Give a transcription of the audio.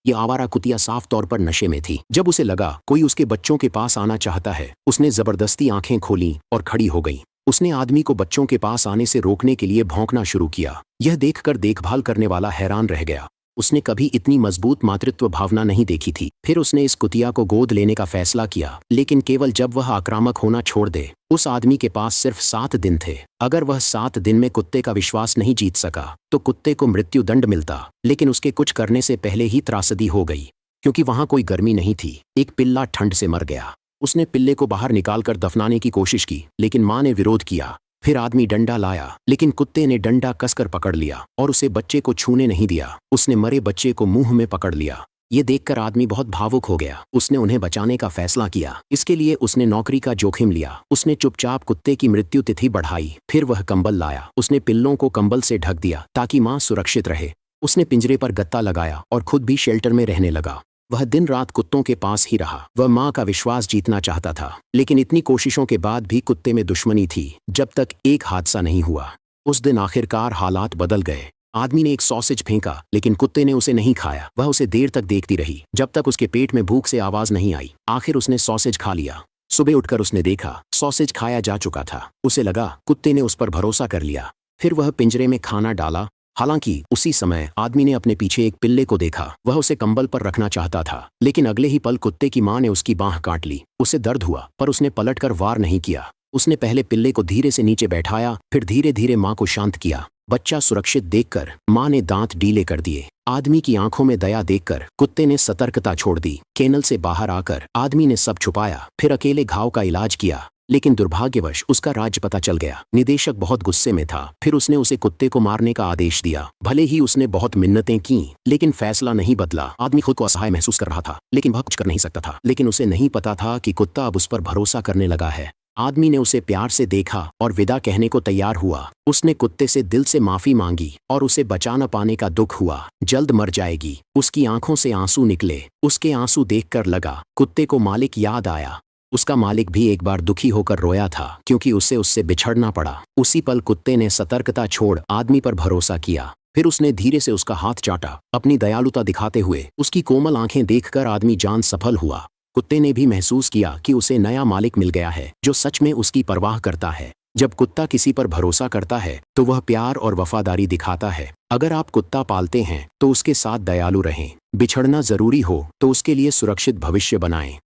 ये आवारा कुतिया साफ तौर पर नशे में थी। जब उसे लगा कोई उसके बच्चों के पास आना चाहता है, उसने जबरदस्ती आंखें खोली और खड़ी हो गई। उसने आदमी को बच्चों के पास आने से रोकने के लिए भौंकना शुरू किया। यह देखकर देखभाल करने वाला हैरान रह गया। उसने कभी इतनी मजबूत मातृत्व भावना नहीं देखी थी। फिर उसने इस कुतिया को गोद लेने का फैसला किया, लेकिन केवल जब वह आक्रामक होना छोड़ दे। उस आदमी के पास सिर्फ 7 दिन थे। अगर वह 7 दिन में कुत्ते का विश्वास नहीं जीत सका तो कुत्ते को मृत्यु दंड मिलता। लेकिन उसके कुछ करने से पहले ही त्रासदी हो गई, क्योंकि वहां कोई गर्मी नहीं थी। एक पिल्ला ठंड से मर गया। उसने पिल्ले को बाहर निकालकर दफनाने की कोशिश की, लेकिन माँ ने विरोध किया। फिर आदमी डंडा लाया, लेकिन कुत्ते ने डंडा कसकर पकड़ लिया और उसे बच्चे को छूने नहीं दिया। उसने मरे बच्चे को मुंह में पकड़ लिया। ये देखकर आदमी बहुत भावुक हो गया। उसने उन्हें बचाने का फैसला किया। इसके लिए उसने नौकरी का जोखिम लिया। उसने चुपचाप कुत्ते की मृत्यु तिथि बढ़ाई। फिर वह कंबल लाया। उसने पिल्लों को कंबल से ढक दिया ताकि माँ सुरक्षित रहे। उसने पिंजरे पर गत्ता लगाया और खुद भी शेल्टर में रहने लगा। वह दिन रात कुत्तों के पास ही रहा। वह माँ का विश्वास जीतना चाहता था, लेकिन इतनी कोशिशों के बाद भी कुत्ते में दुश्मनी थी, जब तक एक हादसा नहीं हुआ। उस दिन आखिरकार हालात बदल गए। आदमी ने एक सॉसेज फेंका, लेकिन कुत्ते ने उसे नहीं खाया। वह उसे देर तक देखती रही, जब तक उसके पेट में भूख से आवाज नहीं आई। आखिर उसने सॉसेज खा लिया। सुबह उठकर उसने देखा सॉसेज खाया जा चुका था। उसे लगा कुत्ते ने उस पर भरोसा कर लिया। फिर वह पिंजरे में खाना डाला। हालांकि उसी समय आदमी ने अपने पीछे एक पिल्ले को देखा। वह उसे कंबल पर रखना चाहता था, लेकिन अगले ही पल कुत्ते की माँ ने उसकी बाँह काट ली। उसे दर्द हुआ, पर उसने पलटकर वार नहीं किया। उसने पहले पिल्ले को धीरे से नीचे बैठाया, फिर धीरे धीरे माँ को शांत किया। बच्चा सुरक्षित देखकर माँ ने दांत डीले कर दिए। आदमी की आंखों में दया देखकर कुत्ते ने सतर्कता छोड़ दी। केनल से बाहर आकर आदमी ने सब छुपाया, फिर अकेले घाव का इलाज किया। लेकिन दुर्भाग्यवश उसका राज पता चल गया। निदेशक बहुत गुस्से में था। फिर उसने उसे कुत्ते को मारने का आदेश दिया। भले ही उसने बहुत मिन्नतें की, लेकिन फैसला नहीं बदला। आदमी खुद को असहाय महसूस कर रहा था, लेकिन वह कुछ कर नहीं सकता था। लेकिन उसे नहीं पता था कि कुत्ता अब उस पर भरोसा करने लगा है। आदमी ने उसे प्यार से देखा और विदा कहने को तैयार हुआ। उसने कुत्ते से दिल से माफी मांगी और उसे बचा न पाने का दुख हुआ। जल्द मर जाएगी। उसकी आंखों से आंसू निकले। उसके आंसू देखकर लगा कुत्ते को मालिक याद आया। उसका मालिक भी एक बार दुखी होकर रोया था, क्योंकि उसे उससे बिछड़ना पड़ा। उसी पल कुत्ते ने सतर्कता छोड़ आदमी पर भरोसा किया। फिर उसने धीरे से उसका हाथ चाटा, अपनी दयालुता दिखाते हुए। उसकी कोमल आंखें देखकर आदमी जान सफल हुआ। कुत्ते ने भी महसूस किया कि उसे नया मालिक मिल गया है, जो सच में उसकी परवाह करता है। जब कुत्ता किसी पर भरोसा करता है तो वह प्यार और वफादारी दिखाता है। अगर आप कुत्ता पालते हैं तो उसके साथ दयालु रहें। बिछड़ना जरूरी हो तो उसके लिए सुरक्षित भविष्य बनाएं।